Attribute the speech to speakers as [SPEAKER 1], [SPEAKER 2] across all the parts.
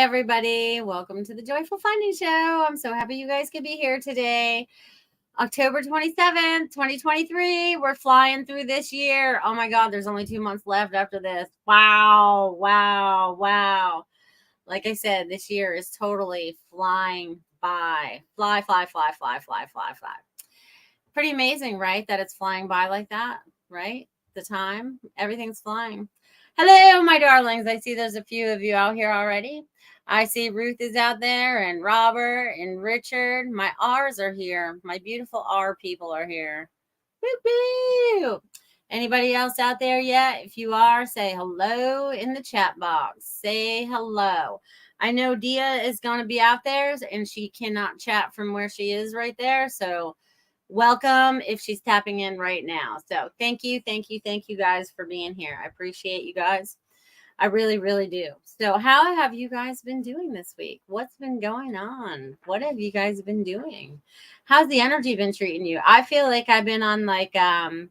[SPEAKER 1] everybody. Welcome to the Joyful Finding Show. I'm so happy you guys could be here today. October 27th, 2023. We're flying through this year. Oh my God, there's only 2 months left after this. Wow, wow, wow. Like I said, this year is totally flying by. Fly, fly, fly, fly, fly, fly, fly. Pretty amazing, right? That it's flying by like that, right? The time, everything's flying. Hello, my darlings. I see there's a few of you out here already. I see Ruth is out there and Robert and Richard. My R's are here. My beautiful R people are here. Woo-hoo! Anybody else out there yet? If you are, say hello in the chat box. Say hello. I know Dia is going to be out there and she cannot chat from where she is right there. So welcome if she's tapping in right now. So thank you guys for being here. I appreciate you guys. I really, really do. So how have you guys been doing this week? What's been going on? What have you guys been doing? How's the energy been treating you? I feel like I've been on like, the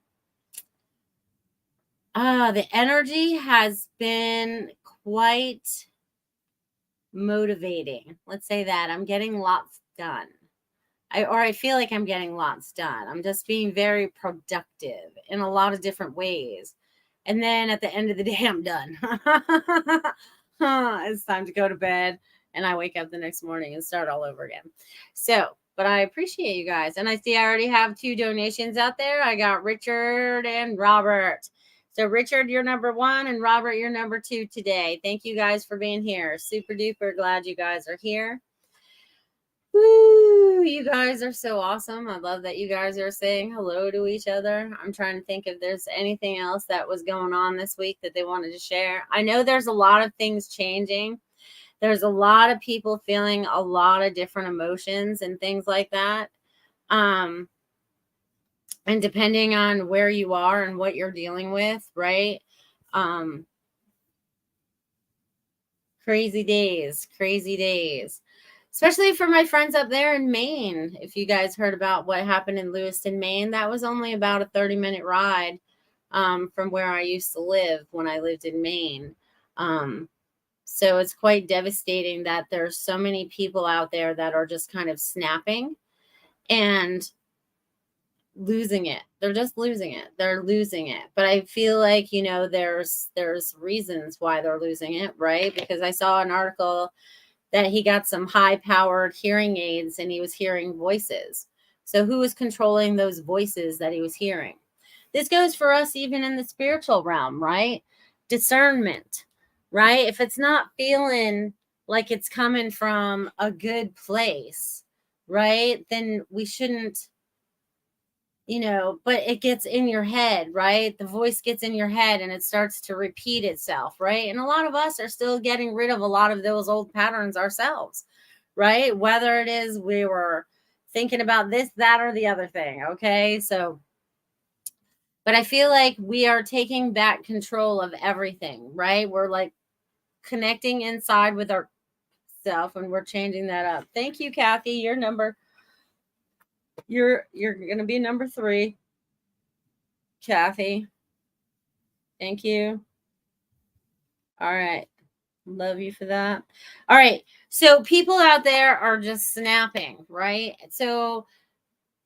[SPEAKER 1] energy has been quite motivating. Let's say that. I'm getting lots done. I feel like I'm getting lots done. I'm just being very productive in a lot of different ways. And then at the end of the day, I'm done. It's time to go to bed. And I wake up the next morning and start all over again. So, but I appreciate you guys. And I see I already have 2 donations out there. I got Richard and Robert. So Richard, you're number 1 and Robert, you're number 2 today. Thank you guys for being here. Super duper glad you guys are here. Woo, you guys are so awesome. I love that you guys are saying hello to each other. I'm trying to think if there's anything else that was going on this week that they wanted to share. I know there's a lot of things changing. There's a lot of people feeling a lot of different emotions and things like that. And depending on where you are and what you're dealing with, right? Crazy days. Especially for my friends up there in Maine. If you guys heard about what happened in Lewiston, Maine, that was only about a 30-minute ride from where I used to live when I lived in Maine. So it's quite devastating that there's so many people out there that are just kind of snapping and losing it. They're just losing it. They're losing it. But I feel like, there's reasons why they're losing it, right? Because I saw an article that he got some high-powered hearing aids and he was hearing voices. So who was controlling those voices that he was hearing? This goes for us even in the spiritual realm, right? Discernment, right? If it's not feeling like it's coming from a good place, right? Then we shouldn't, but it gets in your head, right? The voice gets in your head and it starts to repeat itself, right? And a lot of us are still getting rid of a lot of those old patterns ourselves, right? Whether it is we were thinking about this, that, or the other thing, okay? So, but I feel like we are taking back control of everything, right? We're like connecting inside with ourself and we're changing that up. Thank you, Kathy. You're going to be number 3. Kathy. Thank you. All right. Love you for that. All right. So people out there are just snapping, right? So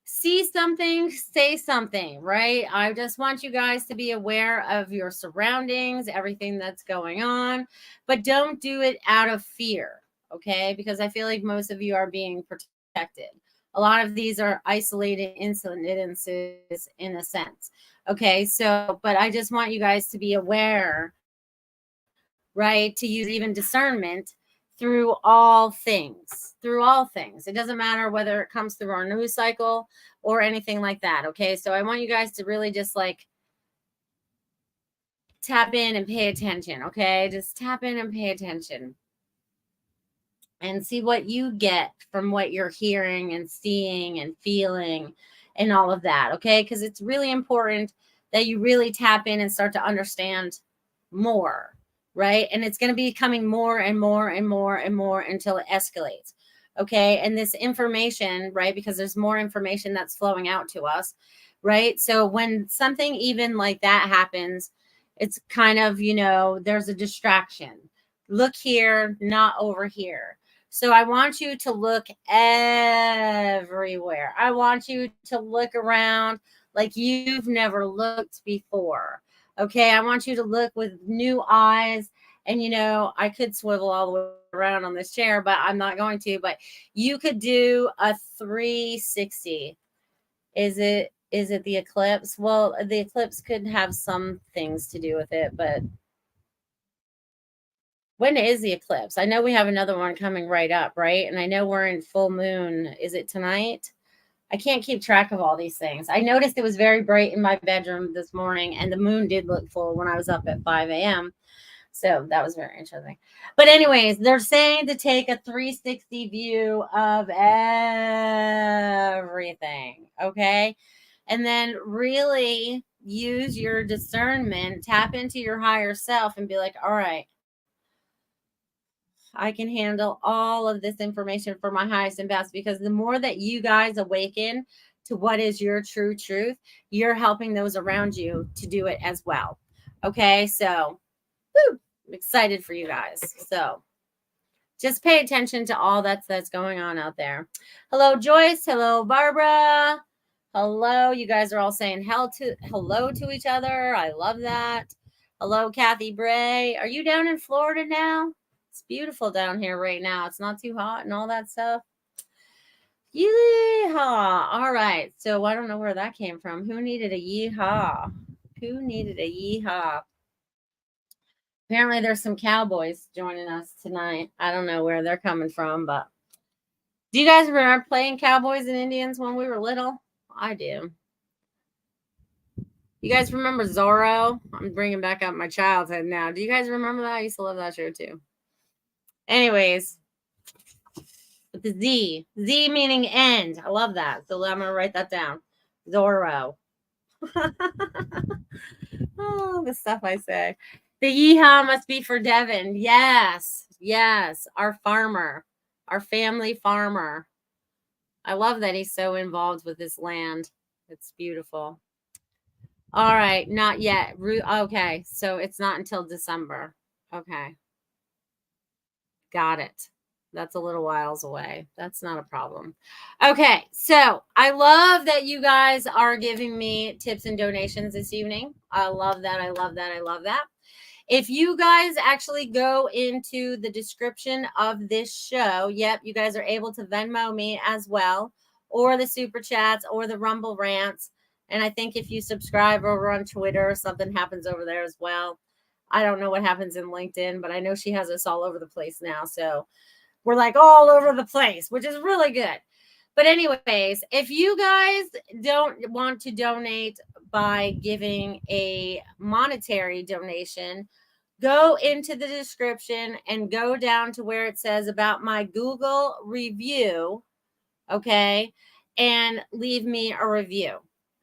[SPEAKER 1] see something, say something, right? I just want you guys to be aware of your surroundings, everything that's going on, but don't do it out of fear, okay? Because I feel like most of you are being protected. A lot of these are isolated incidences in a sense. Okay, so, but I just want you guys to be aware, right, to use even discernment through all things. It doesn't matter whether it comes through our news cycle or anything like that, okay? So I want you guys to really just like tap in and pay attention, okay? Just tap in and pay attention. And see what you get from what you're hearing and seeing and feeling and all of that, okay? Because it's really important that you really tap in and start to understand more, right? And it's going to be becoming more and more and more and more until it escalates, okay? And this information, right, because there's more information that's flowing out to us, right? So when something even like that happens, it's kind of, there's a distraction. Look here, not over here. So I want you to look everywhere. I want you to look around like you've never looked before. Okay, I want you to look with new eyes. And I could swivel all the way around on this chair, but I'm not going to. But you could do a 360. Is it the eclipse? Well, the eclipse could have some things to do with it, but when is the eclipse? I know we have another one coming right up, right? And I know we're in full moon. Is it tonight? I can't keep track of all these things. I noticed it was very bright in my bedroom this morning, and the moon did look full when I was up at 5 a.m. So that was very interesting. But anyways, they're saying to take a 360 view of everything, okay? And then really use your discernment, tap into your higher self and be like, all right, I can handle all of this information for my highest and best, because the more that you guys awaken to what is your true truth, you're helping those around you to do it as well. Okay, so woo, I'm excited for you guys. So just pay attention to all that's going on out there. Hello, Joyce. Hello, Barbara. Hello. You guys are all saying hello to each other. I love that. Hello, Kathy Bray. Are you down in Florida now? It's beautiful down here right now. It's not too hot and all that stuff. Yeehaw. All right. So I don't know where that came from. Who needed a yeehaw? Who needed a yeehaw? Apparently there's some cowboys joining us tonight. I don't know where they're coming from, but do you guys remember playing cowboys and Indians when we were little? I do. You guys remember Zorro? I'm bringing back up my childhood now. Do you guys remember that? I used to love that show too. Anyways, with the Z meaning end. I love that. So I'm going to write that down. Zorro. Oh, the stuff I say. The yeehaw must be for Devin. Yes. Our farmer, our family farmer. I love that he's so involved with this land. It's beautiful. All right. Not yet. Okay. So it's not until December. Okay. Got it. That's a little whiles away. That's not a problem. Okay. So I love that you guys are giving me tips and donations this evening. I love that. I love that. If you guys actually go into the description of this show, yep, you guys are able to Venmo me as well, or the super chats or the Rumble rants. And I think if you subscribe over on Twitter, something happens over there as well. I don't know what happens in LinkedIn, but I know she has us all over the place now. So we're like all over the place, which is really good. But anyways, if you guys don't want to donate by giving a monetary donation, go into the description and go down to where it says about my Google review, okay, and leave me a review,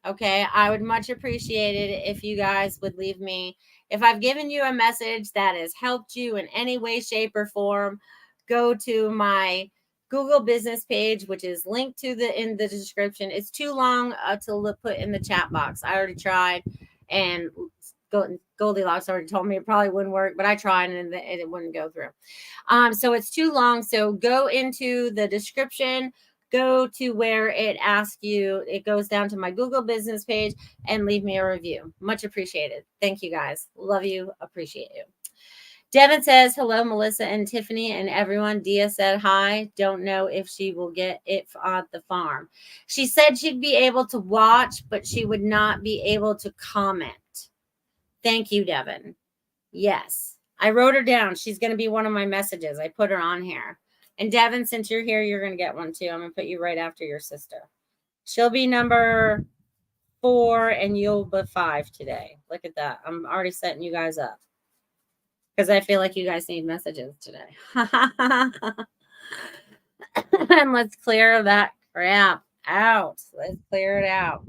[SPEAKER 1] okay? I would much appreciate it if you guys would leave me. If I've given you a message that has helped you in any way, shape, or form, go to my Google business page, which is linked to in the description. It's too long to put in the chat box. I already tried, and Goldylocks already told me it probably wouldn't work, but I tried and it wouldn't go through. So it's too long. So go into the description, go to where it asks you, it goes down to my Google business page, and leave me a review. Much appreciated. Thank you guys. Love you. Appreciate you. Devin says, hello, Melissa and Tiffany and everyone. Dia said hi. Don't know if she will get it at the farm. She said she'd be able to watch, but she would not be able to comment. Thank you, Devin. Yes. I wrote her down. She's going to be one of my messages. I put her on here. And Devin, since you're here, you're going to get one too. I'm going to put you right after your sister. She'll be number 4 and you'll be 5 today. Look at that. I'm already setting you guys up, because I feel like you guys need messages today. And let's clear that crap out. Let's clear it out.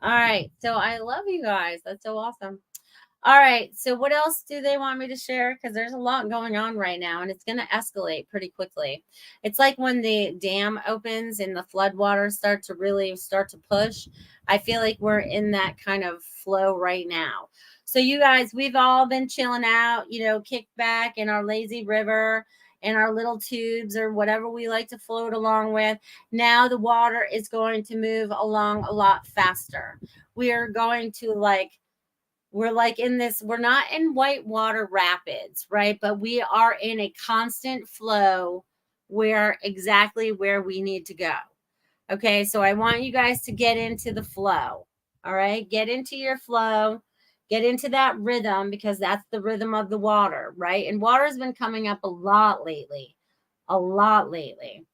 [SPEAKER 1] All right. So I love you guys. That's so awesome. All right. So what else do they want me to share? Because there's a lot going on right now, and it's going to escalate pretty quickly. It's like when the dam opens and the floodwaters start to push. I feel like we're in that kind of flow right now. So you guys, we've all been chilling out, you know, kicked back in our lazy river, in our little tubes or whatever we like to float along with. Now the water is going to move along a lot faster. We are going to we're like in this, we're not in whitewater rapids, right? But we are in a constant flow where exactly where we need to go. Okay, so I want you guys to get into the flow. All right, get into your flow, get into that rhythm, because that's the rhythm of the water, right? And water's been coming up a lot lately, a lot lately.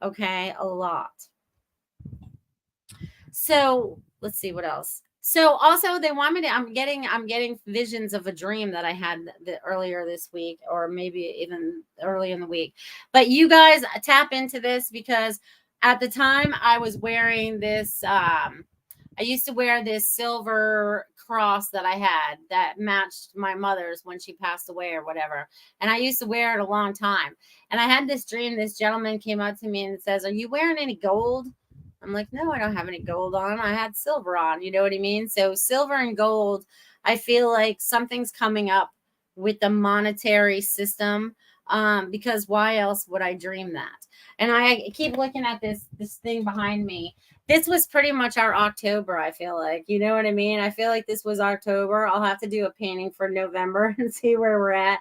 [SPEAKER 1] Okay, a lot. So let's see what else. So also they want me to, I'm getting visions of a dream that I had earlier this week, or maybe even early in the week. But you guys tap into this, because at the time I was wearing this, I used to wear this silver cross that I had that matched my mother's when she passed away or whatever. And I used to wear it a long time. And I had this dream. This gentleman came up to me and says, "Are you wearing any gold?" I'm like, "No, I don't have any gold on. I had silver on." You know what I mean? So silver and gold, I feel like something's coming up with the monetary system, because why else would I dream that? And I keep looking at this thing behind me. This was pretty much our October, I feel like. You know what I mean? I feel like this was October. I'll have to do a painting for November and see where we're at.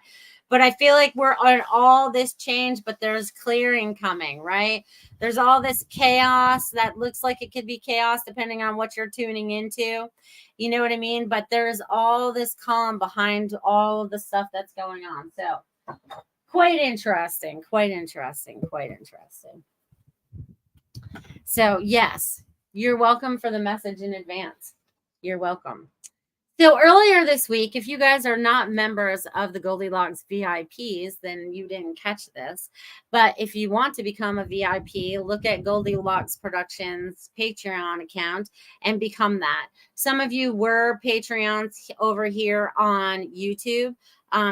[SPEAKER 1] But I feel like we're on all this change, but there's clearing coming, right? There's all this chaos that looks like it could be chaos depending on what you're tuning into. You know what I mean? But there's all this calm behind all of the stuff that's going on. So quite interesting, quite interesting, quite interesting. So yes, you're welcome for the message in advance. You're welcome. So earlier this week, if you guys are not members of the Goldylocks VIPs, then you didn't catch this. But if you want to become a VIP, look at Goldylocks Productions Patreon account and become that. Some of you were Patreons over here on YouTube.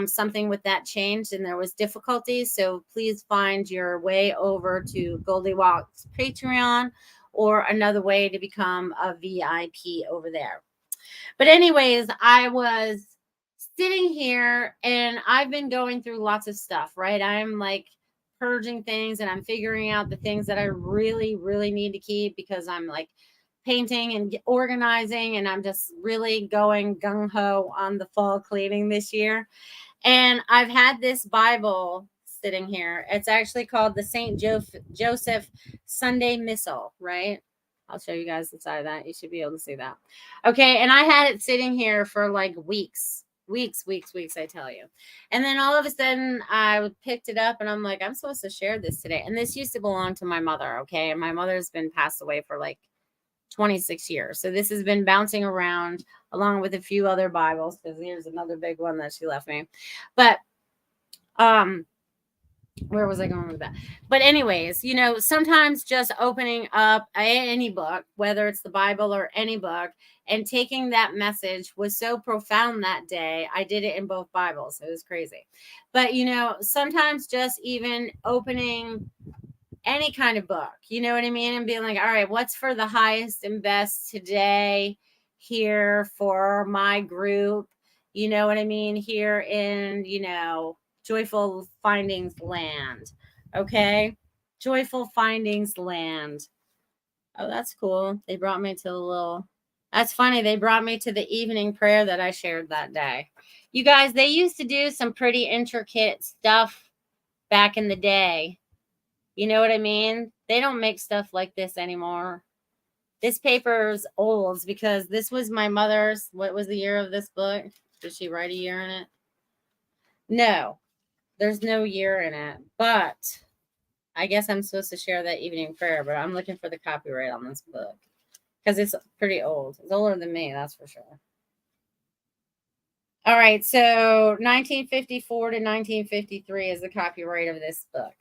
[SPEAKER 1] Something with that changed and there was difficulties. So please find your way over to Goldylocks Patreon, or another way to become a VIP over there. But anyways, I was sitting here and I've been going through lots of stuff, right? I'm like purging things and I'm figuring out the things that I really, really need to keep, because I'm like painting and organizing, and I'm just really going gung ho on the fall cleaning this year. And I've had this Bible sitting here. It's actually called the St. Joseph Sunday Missal, right? I'll show you guys the side of that. You should be able to see that. Okay. And I had it sitting here for like weeks, I tell you. And then all of a sudden I picked it up and I'm like, I'm supposed to share this today. And this used to belong to my mother. Okay. And my mother's been passed away for like 26 years. So this has been bouncing around along with a few other Bibles, because here's another big one that she left me. But, where was I going with that? But anyways, you know, sometimes just opening up any book, whether it's the Bible or any book, and taking that message was so profound that day. I did it in both Bibles. It was crazy. But, you know, sometimes just even opening any kind of book, you know what I mean? And being like, all right, what's for the highest and best today here for my group? You know what I mean? Here in, you know, Joyful Findings Land. Okay. Joyful Findings Land. Oh, that's cool. They brought me to a little, that's funny. They brought me to the evening prayer that I shared that day. You guys, they used to do some pretty intricate stuff back in the day. You know what I mean? They don't make stuff like this anymore. This paper is old because this was my mother's. What was the year of this book? Did she write a year in it? No, there's no year in it. But I guess I'm supposed to share that evening prayer, but I'm looking for the copyright on this book because it's pretty old. It's older than me, that's for sure. All right, so 1954 to 1953 is the copyright of this book.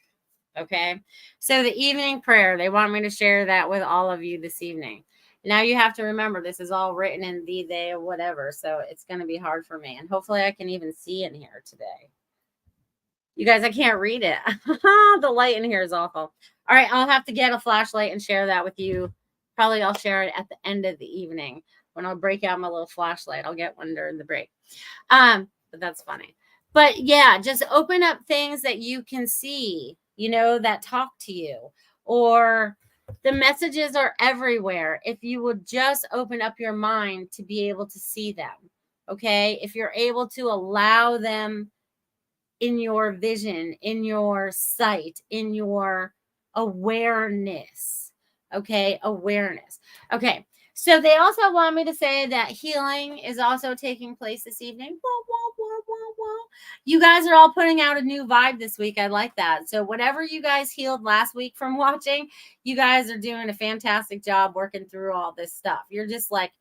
[SPEAKER 1] Okay, so the evening prayer, they want me to share that with all of you this evening. Now you have to remember, this is all written in the, they, or whatever, so it's going to be hard for me. And hopefully I can even see in here today. You guys, I can't read it. The light in here is awful. All right, I'll have to get a flashlight and share that with you. Probably I'll share it at the end of the evening. when I'll break out my little flashlight. I'll get one during the break. But that's funny. But yeah, just open up things that you can see, that talk to you, or the messages are everywhere. If you would just open up your mind to be able to see them. Okay. If you're able to allow them in your vision, in your sight, in your awareness. Okay. Awareness. Okay. So they also want me to say that healing is also taking place this evening. Whoa, whoa, whoa, whoa, whoa. You guys are all putting out a new vibe this week. I like that. So whatever you guys healed last week from watching, you guys are doing a fantastic job working through all this stuff. You're just like,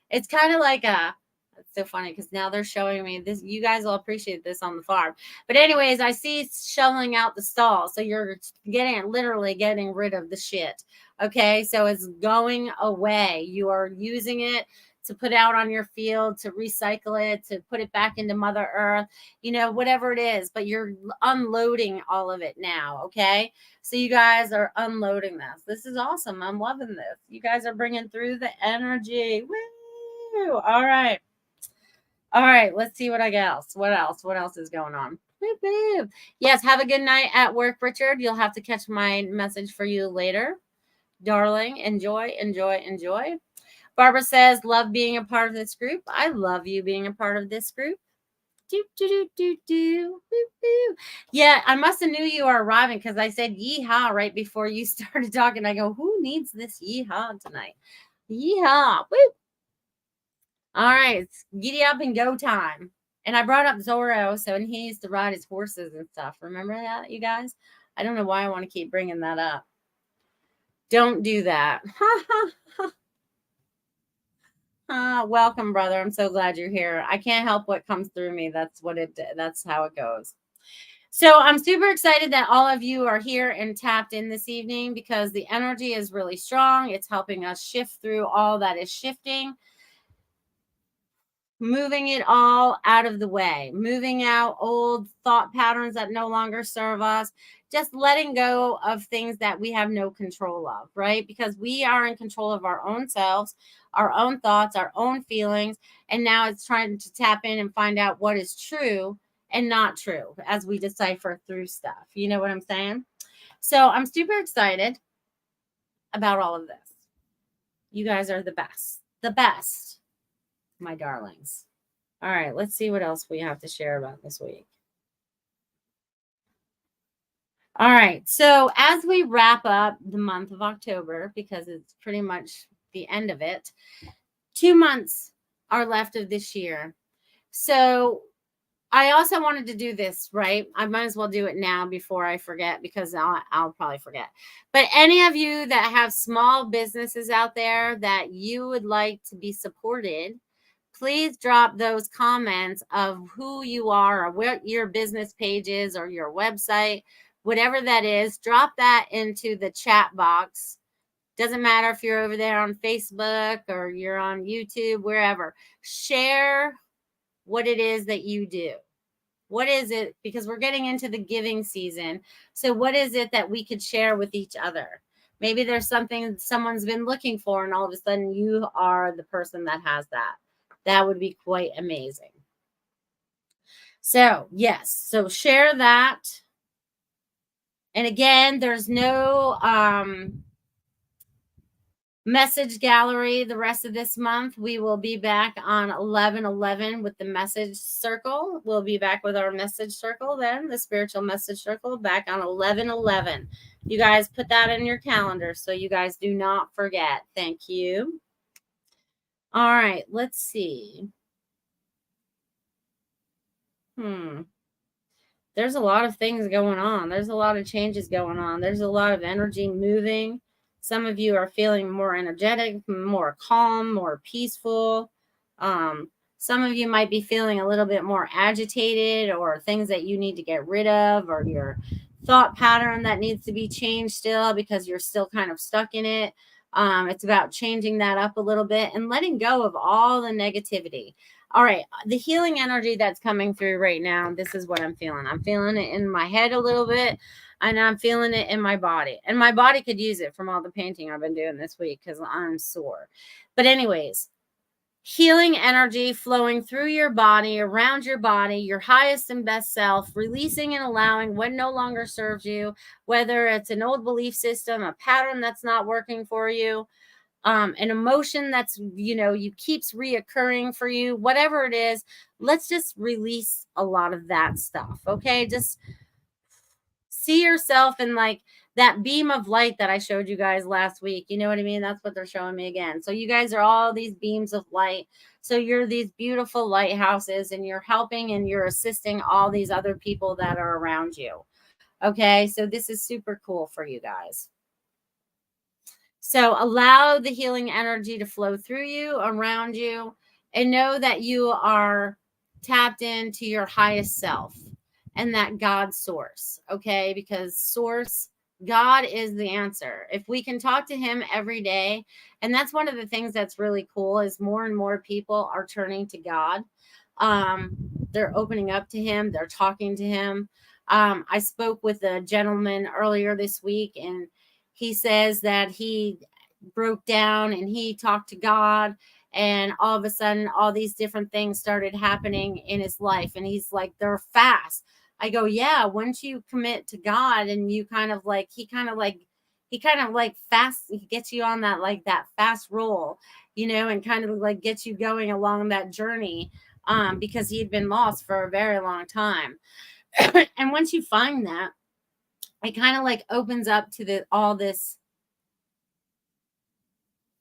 [SPEAKER 1] it's kind of like it's so funny because now they're showing me this. You guys will appreciate this on the farm. But anyways, I see shoveling out the stall. So you're literally getting rid of the shit. Okay. So it's going away. You are using it to put out on your field, to recycle it, to put it back into Mother Earth, whatever it is, but you're unloading all of it now. Okay. So you guys are unloading this. This is awesome. I'm loving this. You guys are bringing through the energy. Woo! All right. All right. Let's see what I else. What else is going on? Woo-hoo. Yes. Have a good night at work, Richard. You'll have to catch my message for you later. Darling, enjoy. Barbara says, love being a part of this group. I love you being a part of this group. Yeah, I must have knew you were arriving because I said yeehaw right before you started talking. I go, who needs this yeehaw tonight? Yeehaw. Woo. All right, it's giddy up and go time. And I brought up Zorro, and he used to ride his horses and stuff. Remember that, you guys? I don't know why I want to keep bringing that up. Don't do that. Welcome, brother. I'm so glad you're here. I can't help what comes through me. That's how it goes. So I'm super excited that all of you are here and tapped in this evening because the energy is really strong. It's helping us shift through all that is shifting, moving it all out of the way, moving out old thought patterns that no longer serve us, just letting go of things that we have no control of, right? Because we are in control of our own selves, our own thoughts, our own feelings. And now it's trying to tap in and find out what is true and not true as we decipher through stuff. You know what I'm saying? So I'm super excited about all of this. You guys are the best, my darlings. All right, let's see what else we have to share about this week. All right, so as we wrap up the month of October, because it's pretty much the end of it, 2 months are left of this year. So I also wanted to do this, right? I might as well do it now before I forget because I'll probably forget. But any of you that have small businesses out there that you would like to be supported, please drop those comments of who you are or what your business page is or your website, whatever that is. Drop that into the chat box. Doesn't matter if you're over there on Facebook or you're on YouTube, wherever. Share what it is that you do. What is it? Because we're getting into the giving season. So what is it that we could share with each other? Maybe there's something someone's been looking for and all of a sudden you are the person that has that. That would be quite amazing. So, yes. So share that. And again, there's no message gallery the rest of this month. We will be back on 11/11 with the message circle. We'll be back with our message circle then, the spiritual message circle, back on 11/11. You guys put that in your calendar so you guys do not forget. Thank you. All right, let's see. There's a lot of things going on. There's a lot of changes going on. There's a lot of energy moving. Some of you are feeling more energetic, more calm, more peaceful. Some of you might be feeling a little bit more agitated or things that you need to get rid of or your thought pattern that needs to be changed still because you're still kind of stuck in it. It's about changing that up a little bit and letting go of all the negativity. All right, the healing energy that's coming through right now, this is what I'm feeling. I'm feeling it in my head a little bit, and I'm feeling it in my body. And my body could use it from all the painting I've been doing this week because I'm sore. But anyways, healing energy flowing through your body, around your body, your highest and best self, releasing and allowing what no longer serves you, whether it's an old belief system, a pattern that's not working for you, an emotion that's, you keeps reoccurring for you, whatever it is. Let's just release a lot of that stuff. Okay. Just see yourself in like that beam of light that I showed you guys last week. You know what I mean? That's what they're showing me again. So you guys are all these beams of light. So you're these beautiful lighthouses, and you're helping and you're assisting all these other people that are around you. Okay. So this is super cool for you guys. So allow the healing energy to flow through you, around you, and know that you are tapped into your highest self and that God source. Okay. Because source, God is the answer. If we can talk to him every day, and that's one of the things that's really cool, is more and more people are turning to God. They're opening up to him. They're talking to him. I spoke with a gentleman earlier this week, and he says that he broke down and he talked to God, and all of a sudden all these different things started happening in his life. And he's like, they're fast. I go, yeah, once you commit to God and you he kind of like fast, he gets you on that, like that fast roll, and kind of like gets you going along that journey, because he had been lost for a very long time. And once you find that, it kind of like opens up to all this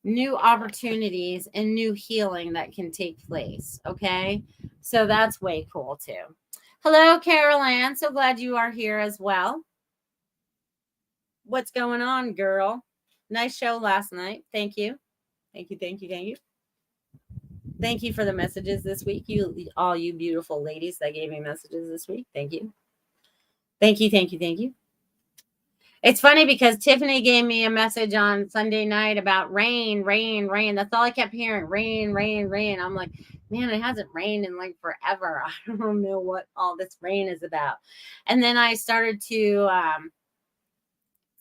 [SPEAKER 1] new opportunities and new healing that can take place. Okay. So that's way cool too. Hello, Carol Ann. So glad you are here as well. What's going on, girl? Nice show last night. Thank you. Thank you. Thank you. Thank you. Thank you for the messages this week. All you beautiful ladies that gave me messages this week. Thank you. Thank you. Thank you. Thank you. It's funny because Tiffany gave me a message on Sunday night about rain, rain, rain. That's all I kept hearing. Rain, rain, rain. I'm like, man, it hasn't rained in like forever. I don't know what all this rain is about. And then I started to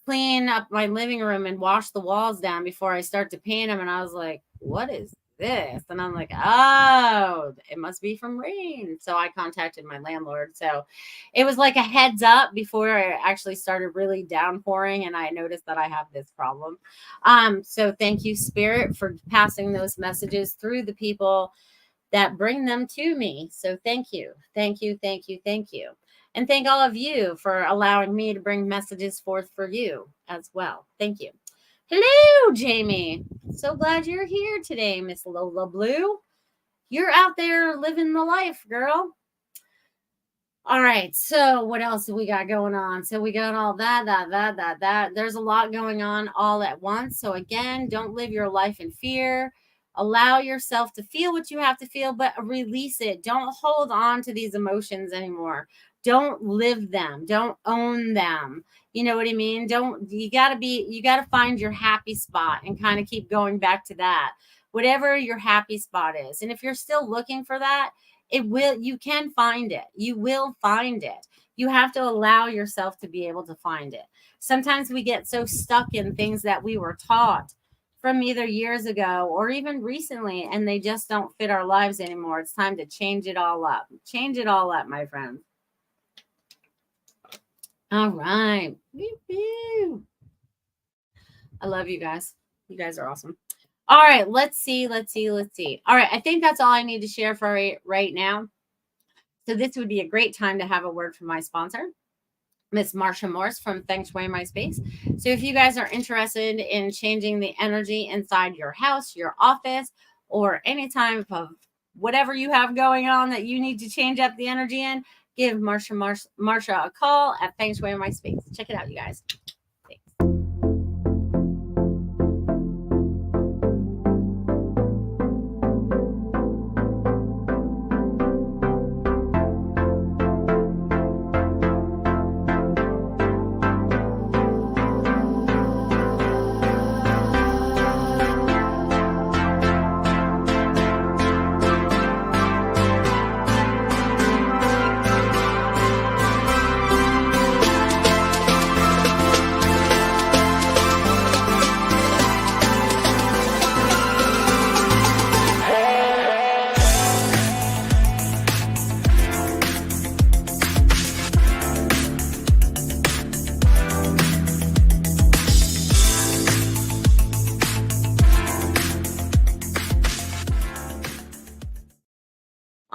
[SPEAKER 1] clean up my living room and wash the walls down before I start to paint them. And I was like, what is this? And I'm like, oh, it must be from rain. So I contacted my landlord. So it was like a heads up before I actually started really downpouring, and I noticed that I have this problem. So thank you, Spirit, for passing those messages through the people that bring them to me. So thank you. Thank you. Thank you. Thank you. And thank all of you for allowing me to bring messages forth for you as well. Thank you. Hello, Jamie. So glad you're here today, Miss Lola Blue. You're out there living the life, girl. All right. So what else do we got going on? So we got all that. There's a lot going on all at once. So again, don't live your life in fear. Allow yourself to feel what you have to feel, but release it. Don't hold on to these emotions anymore. Don't live them. Don't own them. You know what I mean? You got to find your happy spot and kind of keep going back to that, whatever your happy spot is. And if you're still looking for that, you can find it. You will find it. You have to allow yourself to be able to find it. Sometimes we get so stuck in things that we were taught from either years ago or even recently, and they just don't fit our lives anymore. It's time to change it all up. Change it all up, my friends. All right. I love you guys. You guys are awesome. All right. Let's see. All right. I think that's all I need to share for right now. So this would be a great time to have a word from my sponsor, Miss Marsha Morse from Feng Shui My Space. So if you guys are interested in changing the energy inside your house, your office, or any type of whatever you have going on that you need to change up the energy in, give Marsha a call at Feng Shui My Space. Check it out, you guys. Thanks.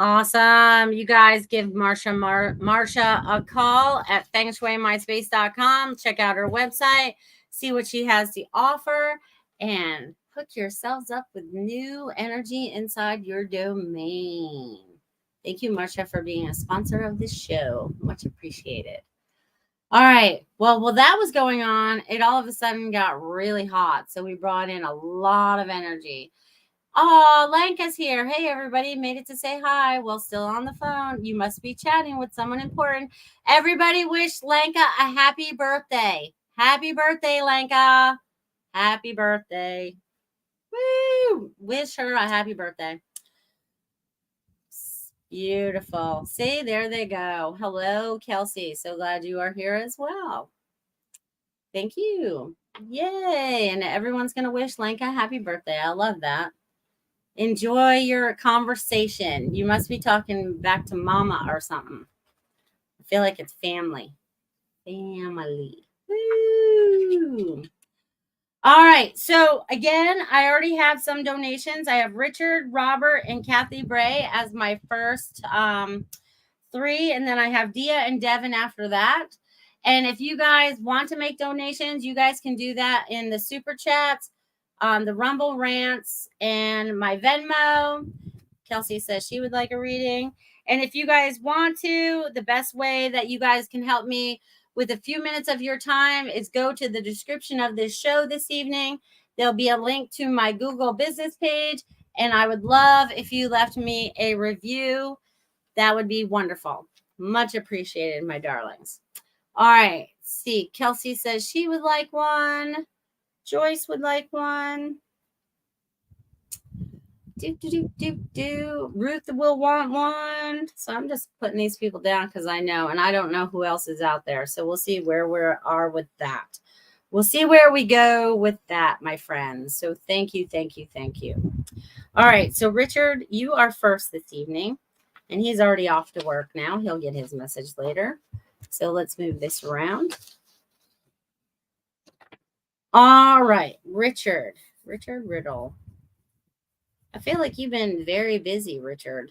[SPEAKER 1] Awesome. You guys give Marsha a call at fengshuimyspace.com. Check out her website, see what she has to offer, and hook yourselves up with new energy inside your domain. Thank you, Marsha, for being a sponsor of this show. Much appreciated. All right. Well, that was going on. It all of a sudden got really hot. So we brought in a lot of energy. Oh, Lanka's here. Hey, everybody. Made it to say hi. Well, still on the phone. You must be chatting with someone important. Everybody wish Lanka a happy birthday. Happy birthday, Lanka. Happy birthday. Woo! Wish her a happy birthday. Beautiful. See, there they go. Hello, Kelsey. So glad you are here as well. Thank you. Yay. And everyone's going to wish Lanka a happy birthday. I love that. Enjoy your conversation. You must be talking back to mama or something. I feel like it's family. Family. Woo. All right. So again, I already have some donations. I have Richard, Robert, and Kathy Bray as my first 3. And then I have Dia and Devin after that. And if you guys want to make donations, you guys can do that in the super chats, the Rumble rants, and my Venmo. Kelsey says she would like a reading. And if you guys want to, the best way that you guys can help me with a few minutes of your time is go to the description of this show this evening. There'll be a link to my Google business page. And I would love if you left me a review. That would be wonderful. Much appreciated, my darlings. All right. Let's see. Kelsey says she would like one. Joyce would like one. Ruth will want one. So I'm just putting these people down because I know, and I don't know who else is out there. So we'll see where we are with that. We'll see where we go with that, my friends. So thank you, thank you, thank you. All right. So Richard, you are first this evening, and he's already off to work now. He'll get his message later. So let's move this around. All right, Richard Riddle. I feel like you've been very busy, Richard.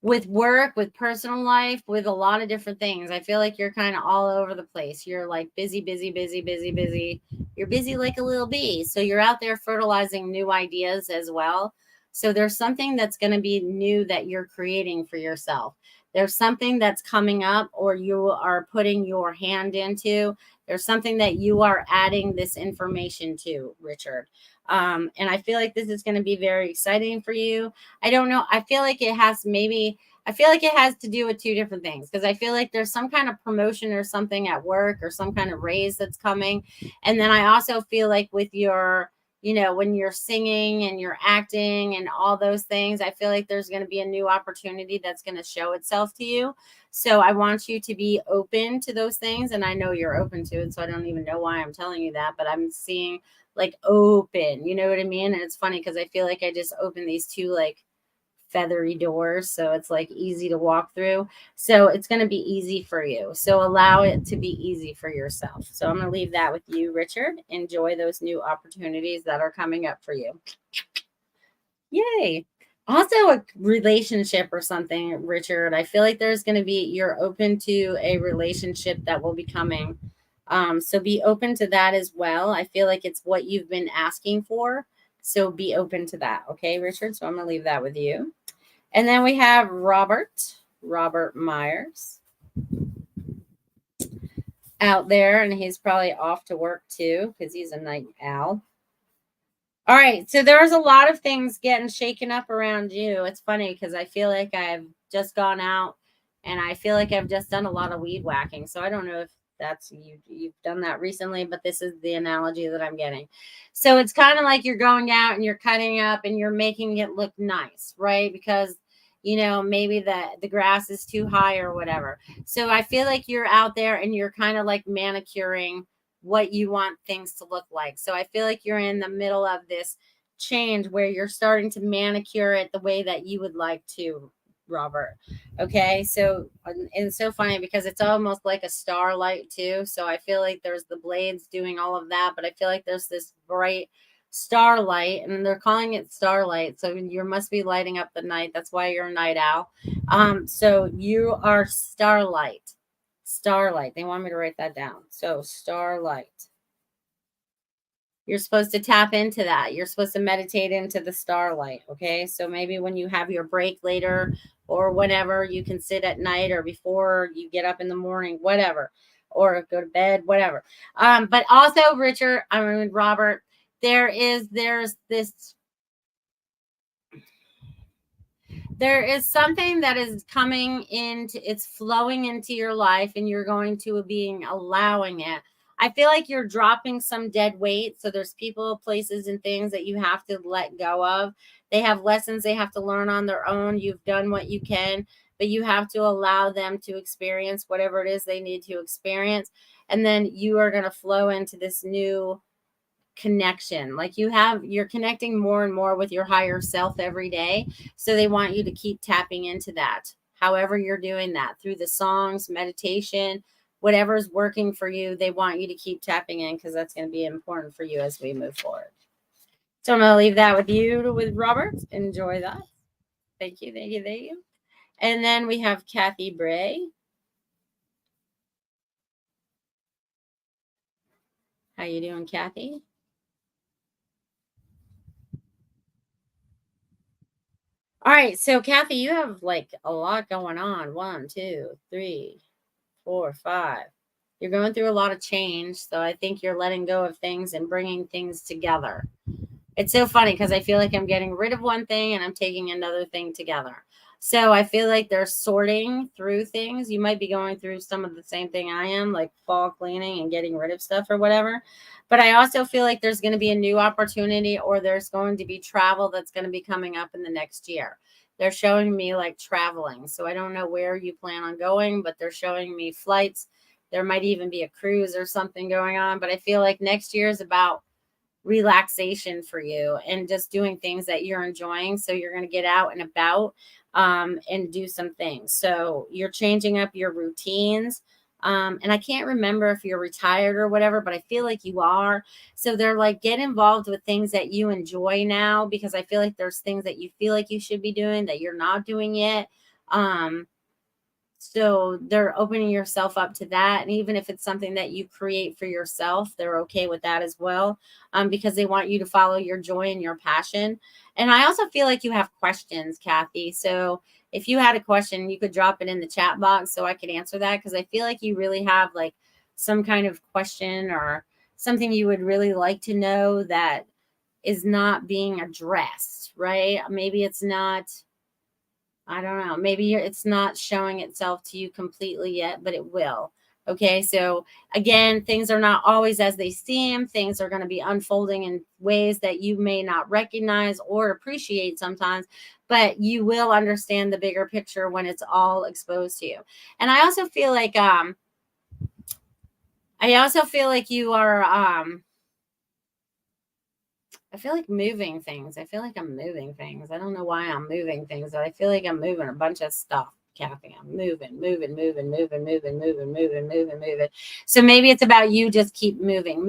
[SPEAKER 1] With work, with personal life, with a lot of different things. I feel like you're kind of all over the place. You're like busy. You're busy like a little bee. So you're out there fertilizing new ideas as well. So there's something that's going to be new that you're creating for yourself. There's something that's coming up or you are putting your hand into. There's something that you are adding this information to, Richard. And I feel like this is going to be very exciting for you. I don't know. I feel like it has to do with 2 different things because I feel like there's some kind of promotion or something at work or some kind of raise that's coming. And then I also feel like with your, when you're singing and you're acting and all those things, I feel like there's going to be a new opportunity that's going to show itself to you. So I want you to be open to those things. And I know you're open to it. So I don't even know why I'm telling you that, but I'm seeing like open, you know what I mean? And it's funny because I feel like I just opened these 2 like feathery doors. So it's like easy to walk through. So it's going to be easy for you. So allow it to be easy for yourself. So I'm going to leave that with you, Richard. Enjoy those new opportunities that are coming up for you. Yay. Also a relationship or something, Richard. I feel like there's going to be, you're open to a relationship that will be coming. So be open to that as well. I feel like it's what you've been asking for. So be open to that. Okay, Richard. So I'm going to leave that with you. And then we have Robert Myers out there. And he's probably off to work too because he's a night owl. All right. So there's a lot of things getting shaken up around you. It's funny because I feel like I've just gone out and I feel like I've just done a lot of weed whacking. So I don't know if that's you've done that recently, but this is the analogy that I'm getting. So it's kind of like you're going out and you're cutting up and you're making it look nice, right? Because maybe the grass is too high or whatever. So I feel like you're out there and you're kind of like manicuring what you want things to look like. So I feel like you're in the middle of this change where you're starting to manicure it the way that you would like to, Robert. Okay. So it's so funny because it's almost like a starlight too. So I feel like there's the blades doing all of that, but I feel like there's this bright starlight, and they're calling it starlight. So you must be lighting up the night. That's why you're a night owl. So you are starlight. Starlight. They want me to write that down. So starlight. You're supposed to tap into that. You're supposed to meditate into the starlight. Okay. So maybe when you have your break later or whenever, you can sit at night or before you get up in the morning, whatever, or go to bed, whatever. But also, Robert, there's this, there is something that is coming into, it's flowing into your life, and you're going to being allowing it. I feel like you're dropping some dead weight. So there's people, places, and things that you have to let go of. They have lessons they have to learn on their own. You've done what you can, but you have to allow them to experience whatever it is they need to experience. And then you are going to flow into this new connection. Like you're connecting more and more with your higher self every day. So they want you to keep tapping into that. However you're doing that, through the songs, meditation, whatever's working for you, they want you to keep tapping in, because that's going to be important for you as we move forward. So I'm going to leave that with you, with Robert. Enjoy that. Thank you, thank you, thank you. And then we have Kathy Bray. How you doing, Kathy? All right, so Kathy, you have like a lot going on. 1, 2, 3, 4, 5. You're going through a lot of change, so I think you're letting go of things and bringing things together. It's so funny because I feel like I'm getting rid of one thing and I'm taking another thing together. So I feel like they're sorting through things. You might be going through some of the same thing I am, like fall cleaning and getting rid of stuff or whatever. But I also feel like there's going to be a new opportunity, or there's going to be travel that's going to be coming up in the next year. They're showing me like traveling. So I don't know where you plan on going, but they're showing me flights. There might even be a cruise or something going on. But I feel like next year is about relaxation for you and just doing things that you're enjoying. So you're going to get out and about and do some things. So you're changing up your routines. And I can't remember if you're retired or whatever, but I feel like you are. So they're like, get involved with things that you enjoy now, because I feel like there's things that you feel like you should be doing that you're not doing yet. So they're opening yourself up to that. And even if it's something that you create for yourself, they're okay with that as well, because they want you to follow your joy and your passion. And I also feel like you have questions, Kathy. So if you had a question, you could drop it in the chat box so I could answer that, because I feel like you really have like some kind of question or something you would really like to know that is not being addressed, right? Maybe it's not, I don't know. Maybe it's not showing itself to you completely yet, but it will. Okay. So again, things are not always as they seem. Things are going to be unfolding in ways that you may not recognize or appreciate sometimes, but you will understand the bigger picture when it's all exposed to you. And I also feel like, you are, I feel like moving things. I feel like I'm moving things. I don't know why I'm moving things, but I feel like I'm moving a bunch of stuff, Kathy. I'm moving. So maybe it's about you just keep moving,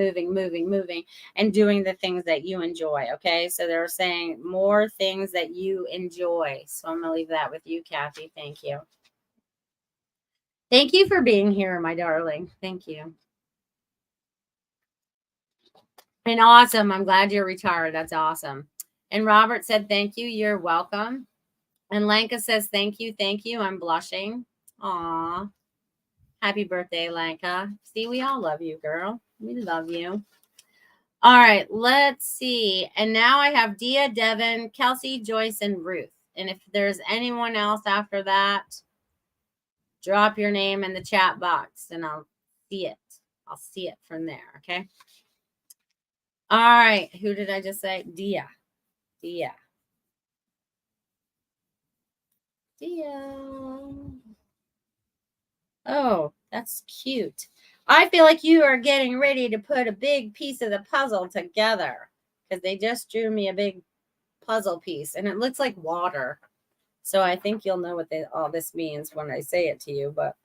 [SPEAKER 1] and doing the things that you enjoy. Okay. So they're saying more things that you enjoy. So I'm going to leave that with you, Kathy. Thank you. Thank you for being here, my darling. Thank you. And awesome. I'm glad you're retired. That's awesome. And Robert said, thank you. You're welcome. And Lanka says, thank you. Thank you. I'm blushing. Aw. Happy birthday, Lanka. See, we all love you, girl. We love you. All right. Let's see. And now I have Dia, Devin, Kelsey, Joyce, and Ruth. And if there's anyone else after that, drop your name in the chat box and I'll see it. I'll see it from there. Okay. All right. Who did I just say? Dia. Dia. Oh, that's cute. I feel like you are getting ready to put a big piece of the puzzle together, because they just drew me a big puzzle piece and it looks like water. So I think you'll know what all this means when I say it to you, but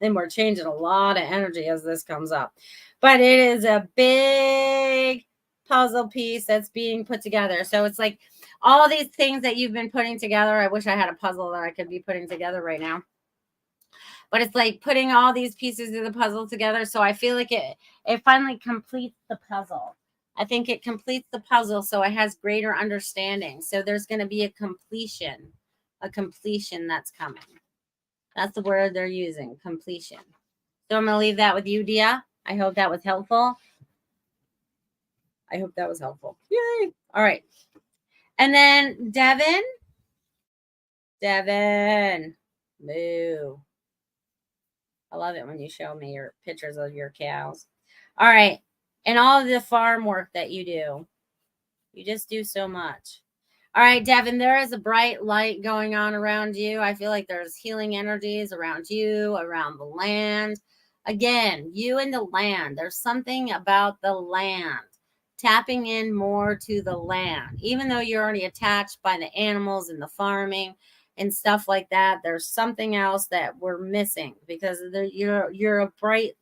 [SPEAKER 1] then we're changing a lot of energy as this comes up. But it is a big puzzle piece that's being put together. So it's like all these things that you've been putting together. I wish I had a puzzle that I could be putting together right now. But it's like putting all these pieces of the puzzle together. So I feel like it finally completes the puzzle. I think it completes the puzzle so it has greater understanding. So there's going to be a completion that's coming. That's the word they're using, completion. So I'm going to leave that with you, Dia. I hope that was helpful. I hope that was helpful. Yay. All right. And then Devin. Moo. I love it when you show me your pictures of your cows. All right. And all of the farm work that you do. You just do so much. All right, Devin, there is a bright light going on around you. I feel like there's healing energies around you, around the land. Again, you and the land. There's something about the land. Tapping in more to the land. Even though you're already attached by the animals and the farming and stuff like that, there's something else that we're missing because you're a bright,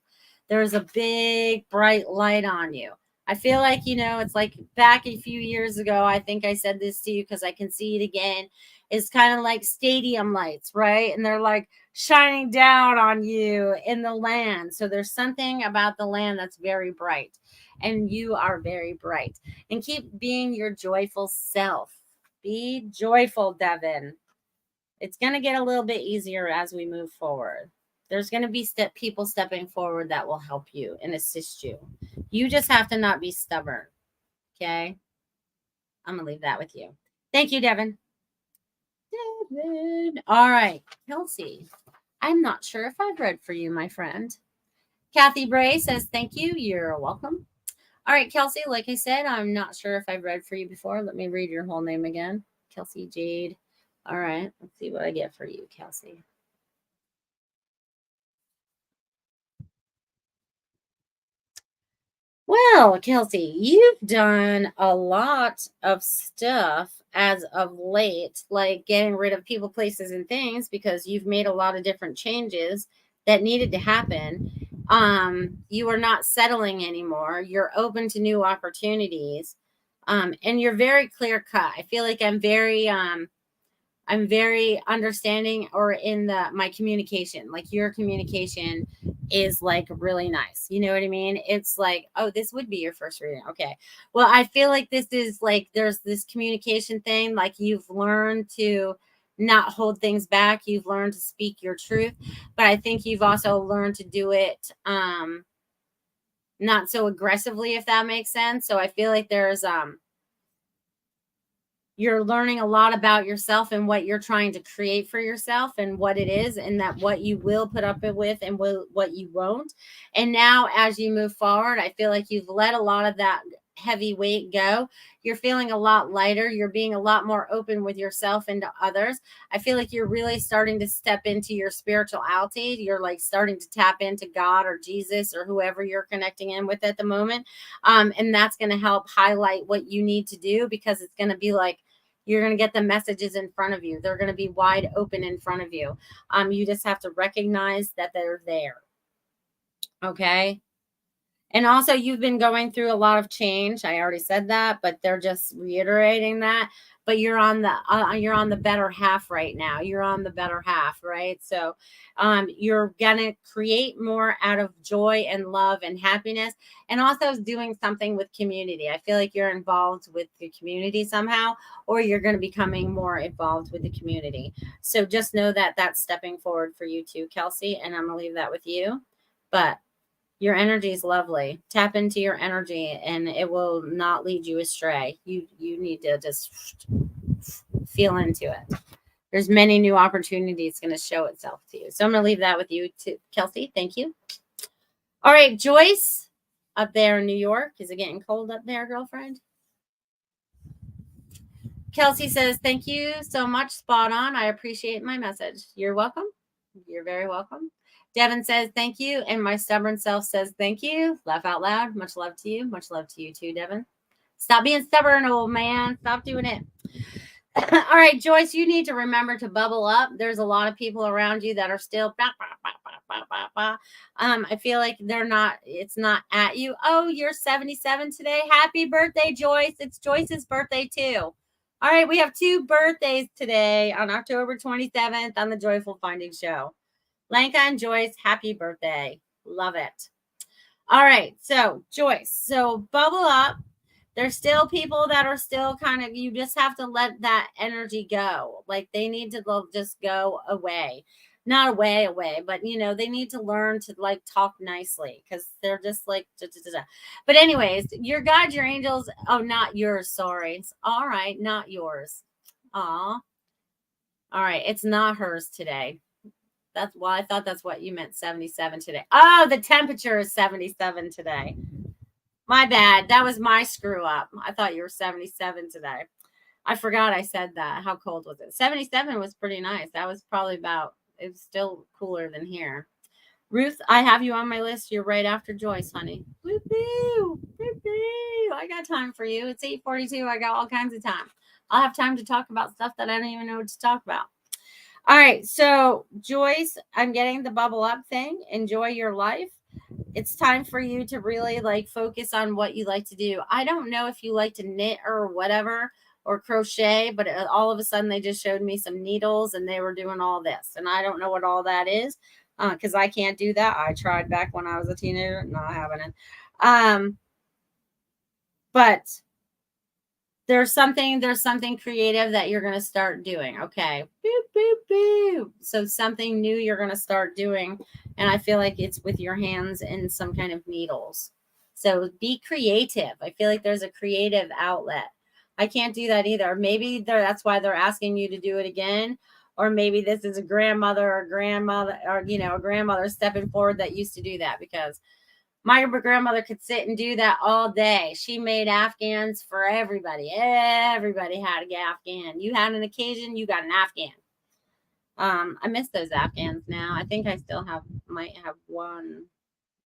[SPEAKER 1] there's a big bright light on you. I feel like, it's like back a few years ago, I think I said this to you because I can see it again. It's kind of like stadium lights, right? And they're like shining down on you in the land. So there's something about the land that's very bright. And you are very bright. And keep being your joyful self. Be joyful, Devin. It's going to get a little bit easier as we move forward. There's going to be people stepping forward that will help you and assist you. You just have to not be stubborn. Okay? I'm going to leave that with you. Thank you, Devin. All right. Kelsey, I'm not sure if I've read for you, my friend. Kathy Bray says, thank you. You're welcome. All right, Kelsey, like I said, I'm not sure if I've read for you before. Let me read your whole name again. Kelsey Jade. All right. Let's see what I get for you, Kelsey. Well, Kelsey, you've done a lot of stuff as of late, like getting rid of people, places, and things because you've made a lot of different changes that needed to happen. You are not settling anymore. You're open to new opportunities. And you're very clear cut. I feel like I'm very understanding or in my communication. Like your communication is like really nice. You know what I mean? It's like, oh, this would be your first reading. Okay. Well, I feel like this is like there's this communication thing. Like you've learned to not hold things back. You've learned to speak your truth. But I think you've also learned to do it not so aggressively, if that makes sense. So I feel like there's you're learning a lot about yourself and what you're trying to create for yourself and what it is and that what you will put up with and what you won't. And now as you move forward, I feel like you've let a lot of that heavy weight go. You're feeling a lot lighter. You're being a lot more open with yourself and to others. I feel like you're really starting to step into your spirituality. You're like starting to tap into God or Jesus or whoever you're connecting in with at the moment. And that's going to help highlight what you need to do because it's going to be like, you're going to get the messages in front of you. They're going to be wide open in front of you. You just have to recognize that they're there. Okay. And also you've been going through a lot of change. I already said that, but they're just reiterating that. But you're on the better half right now. You're on the better half, right? So you're gonna create more out of joy and love and happiness, and also doing something with community. I feel like you're involved with the community somehow, or you're going to be becoming more involved with the community. So just know that that's stepping forward for you too, Kelsey. And I'm gonna leave that with you. But your energy is lovely. Tap into your energy and it will not lead you astray. You need to just feel into it. There's many new opportunities going to show itself to you. So I'm going to leave that with you too, Kelsey. Thank you. All right, Joyce up there in New York. Is it getting cold up there, girlfriend? Kelsey says, thank you so much. Spot on. I appreciate my message. You're welcome. You're very welcome. Devin says, thank you. And my stubborn self says, thank you. Laugh out loud. Much love to you. Much love to you too, Devin. Stop being stubborn, old man. Stop doing it. All right, Joyce, you need to remember to bubble up. There's a lot of people around you that are still I feel like they're not, it's not at you. Oh, you're 77 today. Happy birthday, Joyce. It's Joyce's birthday too. All right, we have 2 birthdays today on October 27th on the Joyful Finding Show. Lanka and Joyce, happy birthday. Love it. All right, so Joyce, so bubble up. There's still people that are still kind of, you just have to let that energy go. Like they need to just go away. Not away, but you know, they need to learn to like talk nicely because they're just like, da, da, da, da. But anyways, your God, your angels, oh, not yours, sorry. It's all right, not yours. Aw. All right, it's not hers today. That's why I thought that's what you meant, 77 today. Oh, the temperature is 77 today. My bad. That was my screw up. I thought you were 77 today. I forgot I said that. How cold was it? 77 was pretty nice. That was probably about, it was still cooler than here. Ruth, I have you on my list. You're right after Joyce, honey. Woo-hoo. Woo-hoo. I got time for you. It's 8:42. I got all kinds of time. I'll have time to talk about stuff that I don't even know what to talk about. All right. So, Joyce, I'm getting the bubble up thing. Enjoy your life. It's time for you to really like focus on what you like to do. I don't know if you like to knit or whatever or crochet, but all of a sudden they just showed me some needles and they were doing all this. And I don't know what all that is because I can't do that. I tried back when I was a teenager. Not happening. But there's something creative that you're going to start doing. Okay. Boop, boop, boop. So something new you're going to start doing. And I feel like it's with your hands and some kind of needles. So be creative. I feel like there's a creative outlet. I can't do that either. Maybe that's why they're asking you to do it again. Or maybe this is a grandmother or a grandmother stepping forward that used to do that, because my grandmother could sit and do that all day. She made Afghans for everybody. Everybody had an Afghan. You had an occasion, you got an Afghan. I miss those Afghans now. I think I still might have one,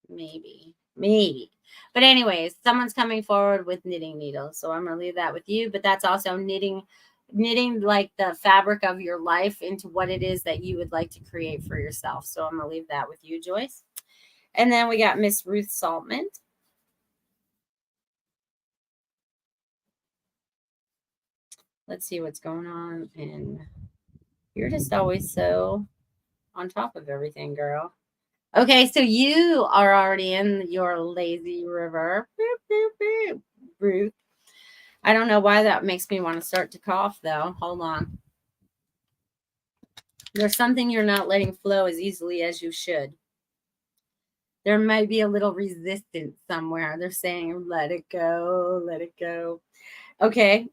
[SPEAKER 1] maybe. But anyways, someone's coming forward with knitting needles, so I'm gonna leave that with you. But that's also knitting like the fabric of your life into what it is that you would like to create for yourself. So I'm gonna leave that with you, Joyce. And then we got Miss Ruth Saltman. Let's see what's going on. And you're just always so on top of everything, girl. Okay, so you are already in your lazy river. Ruth. I don't know why that makes me want to start to cough, though. Hold on. There's something you're not letting flow as easily as you should. There might be a little resistance somewhere. They're saying, let it go, let it go. Okay.